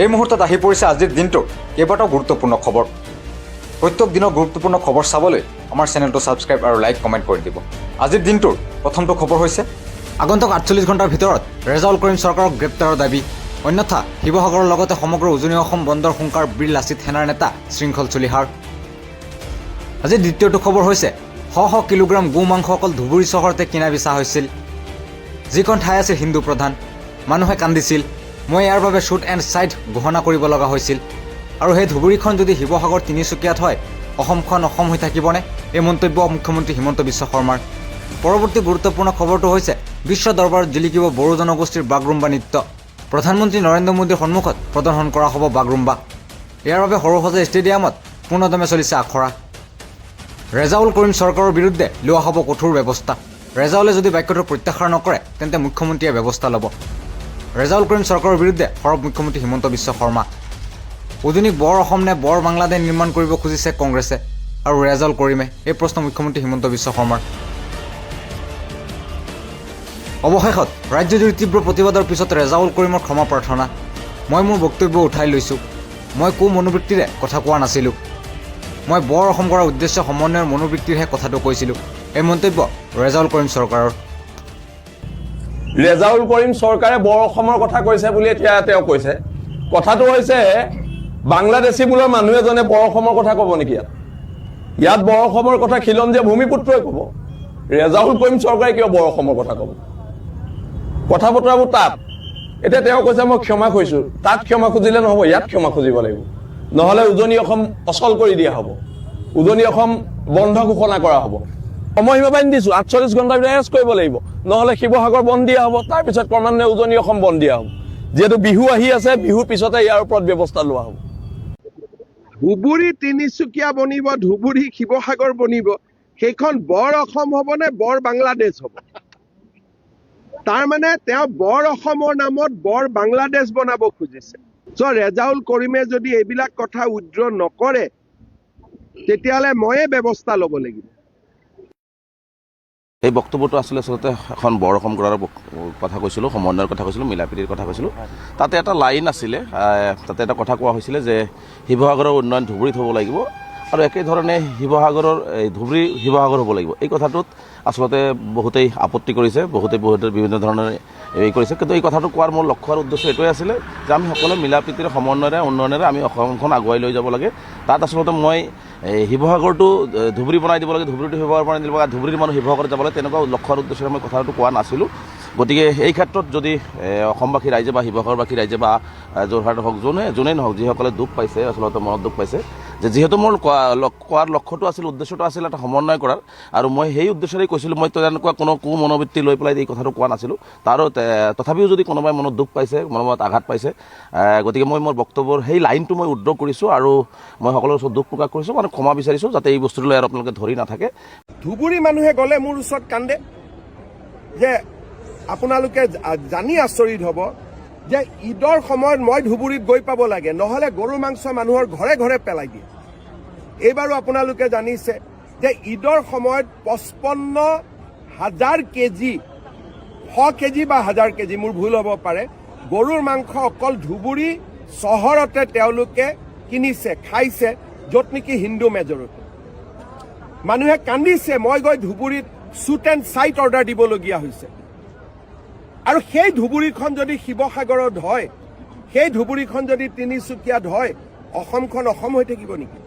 এই মুহূৰ্তত আহি পৰিছে আজিৰ দিনটোৰ কেইবাটাও গুৰুত্বপূৰ্ণ খবৰ। প্ৰত্যেক দিনৰ গুৰুত্বপূৰ্ণ খবৰ চাবলৈ আমাৰ চেনেলটো ছাবস্ক্ৰাইব আৰু লাইক কমেণ্ট কৰি দিব। আজিৰ দিনটোৰ প্ৰথমটো খবৰ হৈছে আগন্তুক 48 ঘণ্টাৰ ভিতৰত ৰেজাউল কৰিম চৰকাৰক গ্ৰেপ্তাৰৰ দাবী। অন্যথা শিৱসাগৰৰ লগতে সমগ্ৰ উজনি অসম বন্দৰ হুংকাৰ বীৰ লাচিত সেনাৰ নেতা শৃংখল চলিহাৰ। আজিৰ দ্বিতীয়টো খবৰ হৈছে শ শ কিলোগ্ৰাম গো মাংস অকল ধুবুৰী চহৰতে কিনা বেচা হৈছিল। যিখন ঠাই আছিল হিন্দু প্ৰধান, মানুহে কান্দিছিল। মই ইয়াৰ বাবে শ্বুট এণ্ড ছাইড ঘোষণা কৰিব লগা হৈছিল। আৰু সেই ধুবুৰীখন যদি শিৱসাগৰ তিনিচুকীয়াত হয়, অসমখন অসম হৈ থাকিবনে? এই মন্তব্য মুখ্যমন্ত্ৰী হিমন্ত বিশ্ব শৰ্মাৰ। পৰৱৰ্তী গুৰুত্বপূৰ্ণ খবৰটো হৈছে বিশ্ব দৰবাৰত জিলিকিব বড়ো জনগোষ্ঠীৰ বাগৰুম্বা নৃত্য। প্ৰধানমন্ত্ৰী নৰেন্দ্ৰ মোদীৰ সন্মুখত প্ৰদৰ্শন কৰা হ'ব বাগৰুম্বা। ইয়াৰ বাবে সৰুসজাই ষ্টেডিয়ামত পূৰ্ণদমে চলিছে আখৰা। ৰেজাউল কৰিম চৰকাৰৰ বিৰুদ্ধে লোৱা হ'ব কঠোৰ ব্যৱস্থা। ৰেজাউলে যদি বাক্যটো প্ৰত্যাহাৰ নকৰে তেন্তে মুখ্যমন্ত্ৰীয়ে ব্যৱস্থা ল'ব। ৰেজাউল কৰিম চৰকাৰৰ বিৰুদ্ধে সৰব মুখ্যমন্ত্ৰী হিমন্ত বিশ্ব শৰ্মা। উজনিক বৰ অসম নে বৰ বাংলাদেশ নিৰ্মাণ কৰিব খুজিছে কংগ্ৰেছে আৰু ৰেজাউল কৰিমে? এই প্ৰশ্ন মুখ্যমন্ত্ৰী হিমন্ত বিশ্ব শৰ্মাৰ। অৱশেষত ৰাজ্যজুৰি তীব্ৰ প্ৰতিবাদৰ পিছত ৰেজাউল কৰিমৰ ক্ষমা প্ৰাৰ্থনা। মই মোৰ বক্তব্য উঠাই লৈছোঁ। মই কো মনোবৃত্তিৰে কথা কোৱা নাছিলোঁ। মই বৰ অসম কৰাৰ উদ্দেশ্য সমন্বয়ৰ মনোবৃত্তিৰহে কথাটো কৈছিলোঁ। এই মন্তব্য ৰেজাউল কৰিম চৰকাৰৰ। ৰেজাউল কৰিম চৰকাৰে বৰ অসমৰ কথা কৈছে বুলি এতিয়া তেওঁ কৈছে। কথাটো হৈছে বাংলাদেশী মূলৰ মানুহ এজনে বৰ অসমৰ কথা ক'ব নেকি? ইয়াত বৰ অসমৰ কথা খিলঞ্জীয়া ভূমিপুত্ৰই ক'ব। ৰেজাউল কৰিম চৰকাৰে কিয় বৰ অসমৰ কথা ক'ব? কথা বতৰাবোৰ তাত। এতিয়া তেওঁ কৈছে মই ক্ষমা খুজিছোঁ। তাত ক্ষমা খুজিলে নহ'ব, ইয়াত ক্ষমা খুজিব লাগিব। নহ'লে উজনি অসম অচল কৰি দিয়া হ'ব, উজনি অসম বন্ধ ঘোষণা কৰা হ'ব। সময়সীমা বান্ধি দিছোঁ, 48 ঘণ্টাৰ ভিতৰত এৰেষ্ট কৰিব লাগিব, নহ'লে শিৱসাগৰ বন্ধ দিয়া হ'ব। তাৰপিছত ক্ৰমান্বয়ে উজনি অসম বন্ধ দিয়া হ'ব। যিহেতু বিহু আহি আছে, বিহুৰ পিছতে ইয়াৰ ওপৰত ব্যৱস্থা লোৱা হ'ব। ধুবুৰী তিনিচুকীয়া বনিব, ধুবুৰী শিৱসাগৰ বনিব, সেইখন বৰ অসম হ'ব নে বৰ বাংলাদেশ হ'ব? তাৰমানে তেওঁ বৰ অসমৰ নামত বৰ বাংলাদেশ বনাব খুজিছে। ৰেজাউল কৰিমে যদি এইবিলাক কথা উইড্ৰ নকৰে তেতিয়াহ'লে ময়ে ব্যৱস্থা ল'ব লাগিব। এই বক্তব্যটো আচলতে এখন বৰ অসম কৰাৰ কথা কৈছিলোঁ, সমন্বয়ৰ কথা কৈছিলোঁ, মিলাপ্ৰীতিৰ কথা কৈছিলোঁ। তাতে এটা লাইন আছিলে, তাতে এটা কথা কোৱা হৈছিলে যে শিৱসাগৰৰ উন্নয়ন ধুবুৰীত হ'ব লাগিব আৰু একেধৰণে শিৱসাগৰৰ ধুবুৰী শিৱসাগৰ হ'ব লাগিব। এই কথাটোত আচলতে বহুতেই আপত্তি কৰিছে, বহুতে বিভিন্ন ধৰণৰ কৰিছে। কিন্তু এই কথাটো কোৱাৰ মোৰ লক্ষ্য আৰু উদ্দেশ্য এইটোৱে আছিলে যে আমি সকলোৱে মিলাপ্ৰীতিৰে সমন্বয়েৰে উন্নয়নেৰে আমি অসমখন আগুৱাই লৈ যাব লাগে। তাত আচলতে মই শিৱসাগৰটো ধুবুৰী বনাই দিব লাগে, ধুবুৰীটো শিৱসাগৰ বনাই দিব লাগে, ধুবুৰীৰ মানুহ শিৱসাগৰত যাব লাগে, তেনেকুৱা লক্ষ্যৰ উদ্দেশ্যৰে মই কথাটো কোৱা নাছিলোঁ। গতিকে এই ক্ষেত্ৰত যদি অসমবাসী ৰাইজে বা শিৱসাগৰবাসী ৰাইজে বা যোৰহাট হওক, যোনেই নহওক, যিসকলে দুখ পাইছে, আচলতে মনত দুখ পাইছে, যে যিহেতু মোৰ কোৱাৰ লক্ষ্যটো আছিল, উদ্দেশ্যটো আছিল এটা সমন্বয় কৰাৰ, আৰু মই সেই উদ্দেশ্যৰেই কৈছিলোঁ। মই তেনেকুৱা কোনো মনোবৃত্তি লৈ পেলাই এই কথাটো কোৱা নাছিলোঁ। তথাপিও যদি কোনোবাই মনত দুখ পাইছে, মনত আঘাত পাইছে, গতিকে মই মোৰ বক্তব্যৰ সেই লাইনটো মই উদ্ধৃত কৰিছোঁ আৰু মই সকলোৰে ওচৰত দুখ প্ৰকাশ কৰিছোঁ, মানে ক্ষমা বিচাৰিছোঁ, যাতে এই বস্তুটোলৈ আৰু আপোনালোকে ধৰি নাথাকে। ধুবুৰী মানুহে গ'লে মোৰ ওচৰত কান্দে যে আপোনালোকে জানি আচৰিত হ'ব যে ঈদৰ সময়ত মই ধুবুৰীত গৈ পাব লাগে, নহ'লে গৰু মাংস মানুহৰ ঘৰে ঘৰে পেলাই দিয়ে। এইবাৰো আপোনালোকে জানিছে যে ঈদৰ সময়ত 55,000 কেজি, 100 কেজি বা 1000 কেজি, মোৰ ভুল হ'ব পাৰে, গৰুৰ মাংস অকল ধুবুৰী চহৰতে তেওঁলোকে কিনিছে, খাইছে, য'ত নেকি হিন্দু মেজৰিটি। মানুহে কান্দিছে। মই গৈ ধুবুৰীত শ্বুট এণ্ড ছাইট অৰ্ডাৰ দিবলগীয়া হৈছে। আৰু সেই ধুবুৰীখন যদি শিৱসাগৰত হয়, সেই ধুবুৰীখন যদি তিনিচুকীয়াত হয়, অসমখন অসম হৈ থাকিব নেকি?